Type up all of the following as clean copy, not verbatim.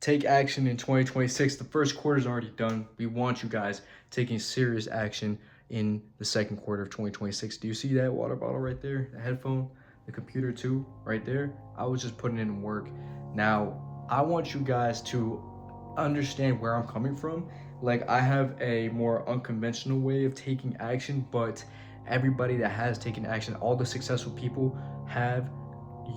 take action in 2026. The first quarter is already done. We want you guys taking serious action in the second quarter of 2026. Do you see that water bottle right there? The headphone, the computer too, right there? I was just putting in work. Now, I want you guys to understand where I'm coming from. Like, I have a more unconventional way of taking action, but everybody that has taken action, all the successful people have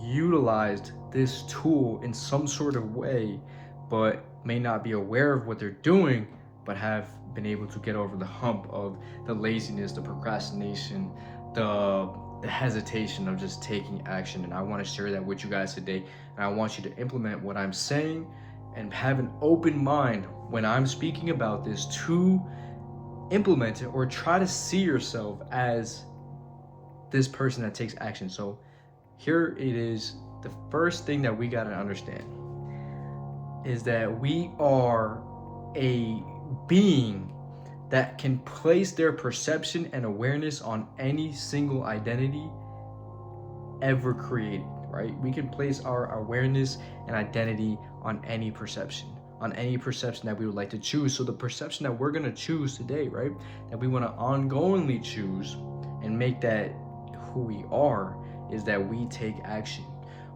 utilized this tool in some sort of way, but may not be aware of what they're doing, but have been able to get over the hump of the laziness, the procrastination, the hesitation of just taking action. And I want to share that with you guys today. And I want you to implement what I'm saying and have an open mind when I'm speaking about this to implement it or try to see yourself as this person that takes action. So here it is. The first thing that we got to understand is that we are a being that can place their perception and awareness on any single identity ever created, right? We can place our awareness and identity on any perception that we would like to choose. So the perception that we're going to choose today, right, that we want to ongoingly choose and make that who we are, is that we take action.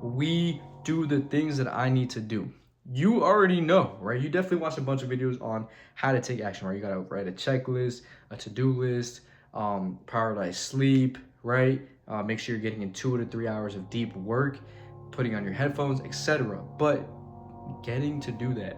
We do the things that I need to do. You already know, right? You definitely watched a bunch of videos on how to take action, right? You gotta write a checklist, a to-do list, prioritize sleep, right? Make sure you're getting in 2 to 3 hours of deep work, putting on your headphones, etc. But getting to do that,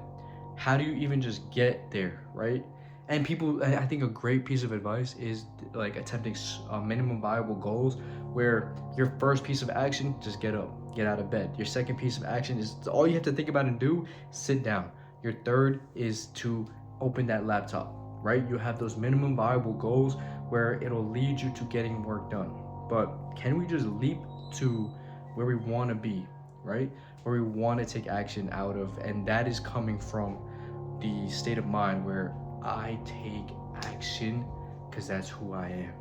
how do you even just get there, right? And people, I think a great piece of advice is like attempting minimum viable goals, where your first piece of action, just get up, get out of bed. Your second piece of action is all you have to think about and do, sit down. Your third is to open that laptop, right? You have those minimum viable goals where it'll lead you to getting work done. But can we just leap to where we want to be, right? Where we want to take action out of, and that is coming from the state of mind where I take action because that's who I am.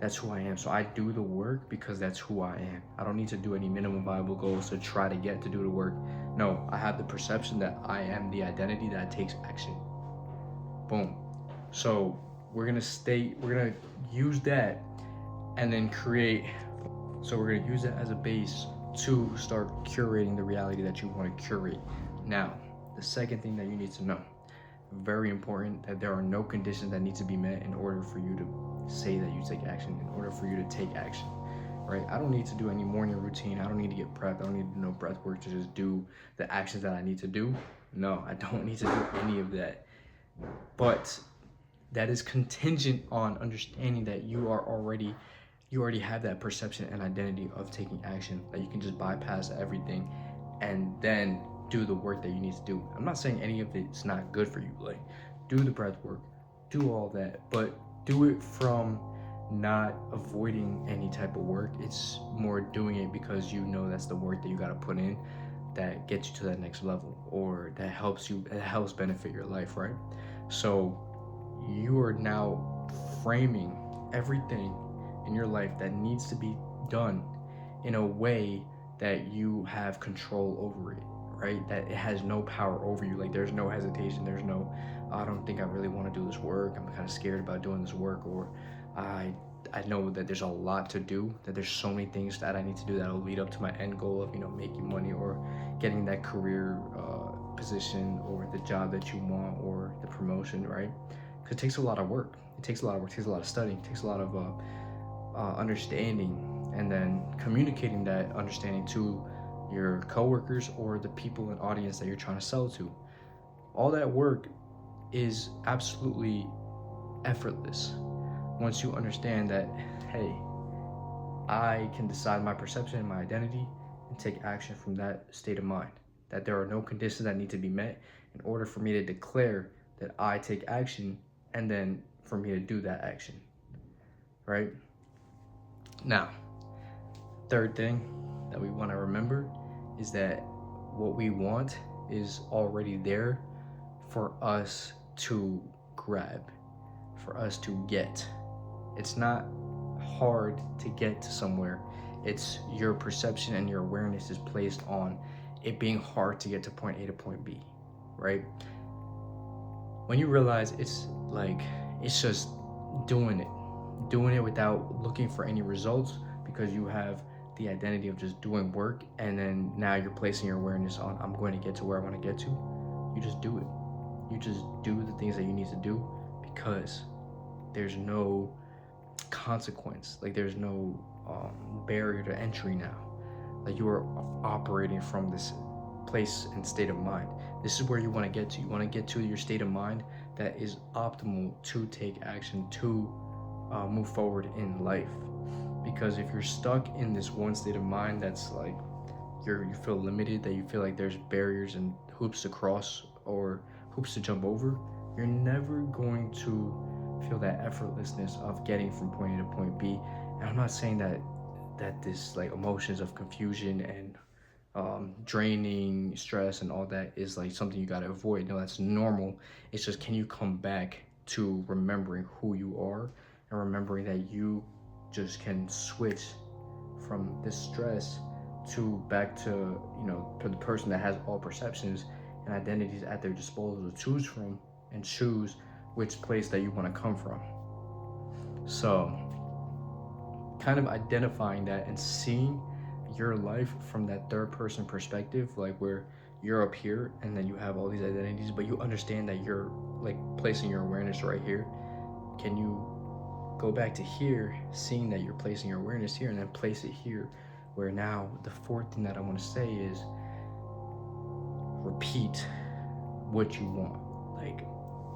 That's who I am. So I do the work because that's who I am. I don't need to do any minimum viable goals to try to get to do the work. No, I have the perception that I am the identity that takes action. Boom. So we're gonna use that and then create. So we're gonna use that as a base to start curating the reality that you want to curate. Now, the second thing that you need to know, very important, that there are no conditions that need to be met in order for you to say that you take action, in order for you to take action, right? I don't need to do any morning routine. I don't need to get prepped. I don't need to do no breath work to just do the actions that I need to do. No, I don't need to do any of that. But that is contingent on understanding that you already have that perception and identity of taking action, that you can just bypass everything and then do the work that you need to do. I'm not saying any of it's not good for you. Like, do the breath work, do all that, but do it from not avoiding any type of work. It's more doing it because you know that's the work that you got to put in that gets you to that next level, or that helps benefit your life, right? So you are now framing everything in your life that needs to be done in a way that you have control over it, right? That it has no power over you. Like, there's no hesitation. There's no, I don't think I really want to do this work. I'm kind of scared about doing this work, or I know that there's a lot to do, that there's so many things that I need to do that'll lead up to my end goal of, making money or getting that career position or the job that you want or the promotion, right? Because it takes a lot of work. It takes a lot of studying. It takes a lot of understanding, and then communicating that understanding to your coworkers or the people and audience that you're trying to sell to. All that work is absolutely effortless once you understand that, hey, I can decide my perception and my identity and take action from that state of mind, that there are no conditions that need to be met in order for me to declare that I take action, and then for me to do that action, right? Now, third thing that we want to remember is that what we want is already there for us to grab, for us to get. It's not hard to get to somewhere. It's your perception and your awareness is placed on it being hard to get to point A to point B, right? When you realize it's like, it's just doing it without looking for any results, because you have the identity of just doing work, and then now you're placing your awareness on, I'm going to get to where I want to get to. You just do it. You just do the things that you need to do, because there's no consequence. Like, there's no barrier to entry now. Like, you are operating from this place and state of mind. This is where you want to get to. You want to get to your state of mind that is optimal to take action, to move forward in life. Because if you're stuck in this one state of mind that's like, you feel limited, that you feel like there's barriers and hoops to cross or hoops to jump over, you're never going to feel that effortlessness of getting from point A to point B. And I'm not saying that this like emotions of confusion and draining stress and all that is like something you got to avoid. No, that's normal. It's just, can you come back to remembering who you are, and remembering that you just can switch from this stress to back to, you know, to the person that has all perceptions and identities at their disposal to choose from, and choose which place that you want to come from. So kind of identifying that and seeing your life from that third person perspective, like where you're up here and then you have all these identities, but you understand that you're like placing your awareness right here. Can you go back to here, seeing that you're placing your awareness here, and then place it here, where now the fourth thing that I want to say is repeat what you want. Like,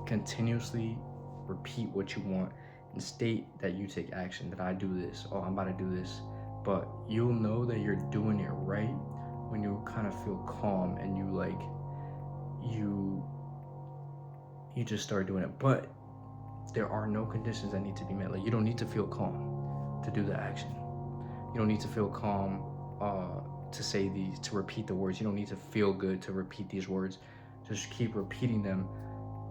continuously repeat what you want and state that you take action, that I do this, oh, I'm about to do this. But you'll know that you're doing it right when you kind of feel calm and you like, you just start doing it. But there are no conditions that need to be met. Like, you don't need to feel calm to do the action. You don't need to feel calm to say these, to repeat the words. You don't need to feel good to repeat these words. Just keep repeating them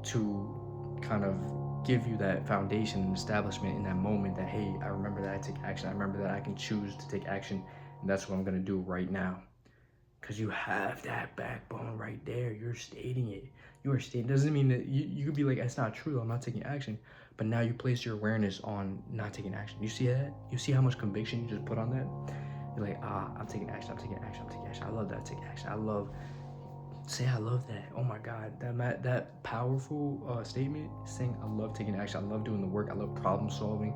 to kind of give you that foundation and establishment in that moment that, hey, I remember that I take action. I remember that I can choose to take action, and that's what I'm going to do right now. Because you have that backbone right there. You're stating it. You are stating. Doesn't mean that you could be like, it's not true, I'm not taking action. But now you place your awareness on not taking action. You see that? You see how much conviction you just put on that? You're like, I'm taking action, I'm taking action, I'm taking action. I love that I take action. I love that. Oh my God, that powerful statement, saying I love taking action, I love doing the work, I love problem solving.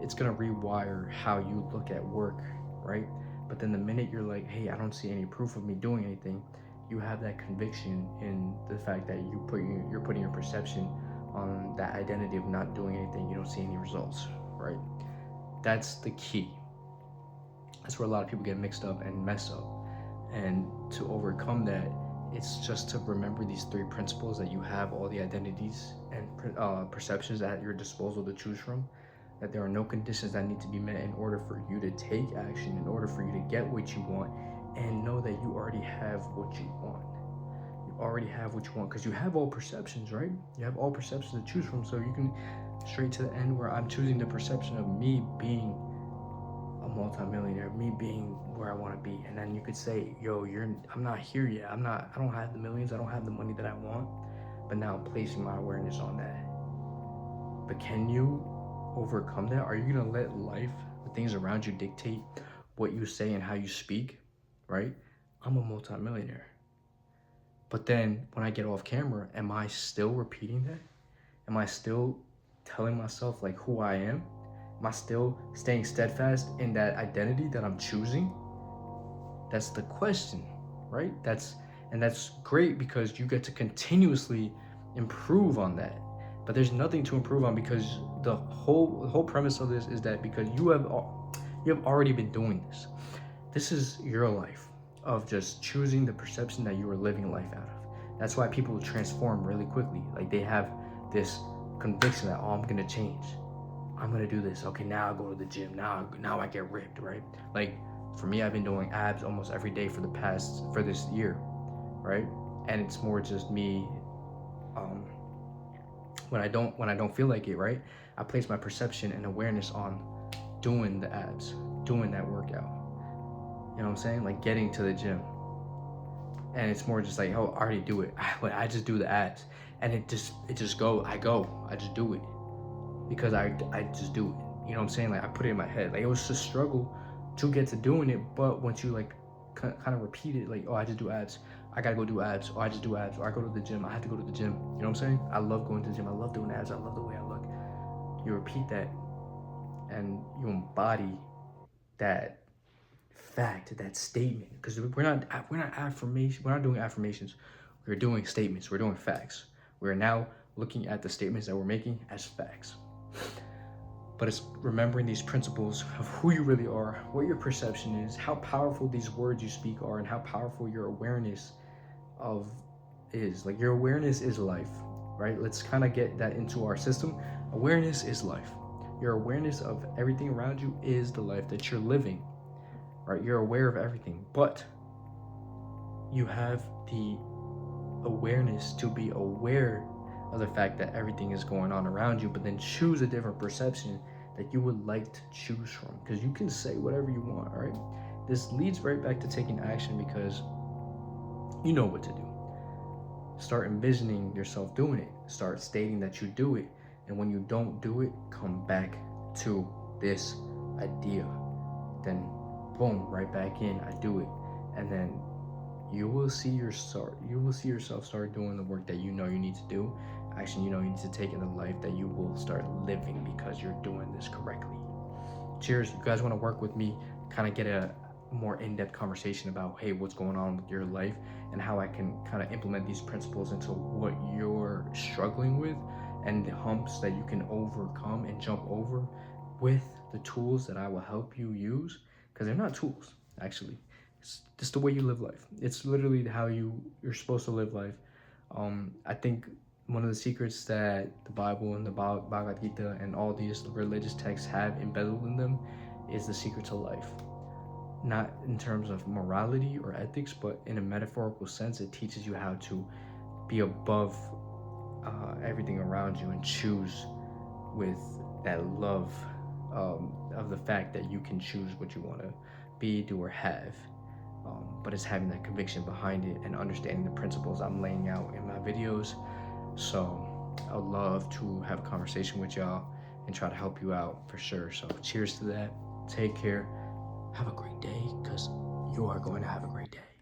It's gonna rewire how you look at work, right? But then the minute you're like, hey, I don't see any proof of me doing anything, you have that conviction in the fact that you're putting your perception on that identity of not doing anything. You don't see any results, right? That's the key. That's where a lot of people get mixed up and mess up. And to overcome that, it's just to remember these three principles, that you have all the identities and perceptions at your disposal to choose from, that there are no conditions that need to be met in order for you to take action, in order for you to get what you want, and know that you already have what you want. You already have what you want, because you have all perceptions, right? You have all perceptions to choose from, so you can straight to the end where I'm choosing the perception of me being a multimillionaire, me being where I want to be. And then you could say, yo, I'm not here yet. I don't have the millions, I don't have the money that I want, but now I'm placing my awareness on that. But can you overcome that? Are you gonna let life, the things around you, dictate what you say and how you speak, right? I'm a multimillionaire. But then when I get off camera, am I still repeating that? Am I still telling myself like who I am? Am I still staying steadfast in that identity that I'm choosing? That's the question, right? That's great, because you get to continuously improve on that. But there's nothing to improve on, because the whole premise of this is that because you have already been doing this. This is your life of just choosing the perception that you are living life out of. That's why people transform really quickly. Like, they have this conviction that, oh, I'm gonna change. I'm gonna do this. Okay, now I go to the gym. Now I get ripped, right? Like, for me, I've been doing abs almost every day for this year, right? And it's more just me. When I don't feel like it, right? I place my perception and awareness on doing the abs, doing that workout. You know what I'm saying? Like getting to the gym. and it's more just like, oh, I already do it. I just do the abs, and it just I just do it because I just do it. You know what I'm saying? Like I put it in my head. Like it was a struggle to get to doing it, but once you like kind of repeat it, like, oh, I just do abs. I gotta go do abs. Or I just do abs. Or I go to the gym. I have to go to the gym. You know what I'm saying? I love going to the gym. I love doing abs. I love the way I look. You repeat that, and you embody that fact, that statement. Because we're not affirmation. We're not doing affirmations. We're doing statements. We're doing facts. We're now looking at the statements that we're making as facts. But it's remembering these principles of who you really are, what your perception is, how powerful these words you speak are, and how powerful your awareness of is. Like your awareness is life, right? Let's kind of get that into our system. Awareness is life. Your awareness of everything around you is the life that you're living, right? You're aware of everything, but you have the awareness to be aware of the fact that everything is going on around you, but then choose a different perception that you would like to choose from, because you can say whatever you want. All right, this leads right back to taking action, because you know what to do. Start envisioning yourself doing it. Start stating that you do it, and when you don't do it, come back to this idea. Then boom, right back in, I do it. And then you will see yourself start doing the work that you know you need to do, action you know you need to take in the life that you will start living because you're doing this correctly. Cheers. You guys want to work with me, kind of get a more in-depth conversation about, hey, what's going on with your life and how I can kind of implement these principles into what you're struggling with, and the humps that you can overcome and jump over with the tools that I will help you use, because they're not tools, actually. It's just the way you live life. It's literally how you're supposed to live life. I think one of the secrets that the Bible and the Bhagavad Gita and all these religious texts have embedded in them is the secret to life. Not in terms of morality or ethics, but in a metaphorical sense, it teaches you how to be above everything around you and choose with that love of the fact that you can choose what you want to be, do, or have. But it's having that conviction behind it and understanding the principles I'm laying out in my videos. So I would love to have a conversation with y'all and try to help you out for sure. So cheers to that. Take care. Have a great day, because you are going to have a great day.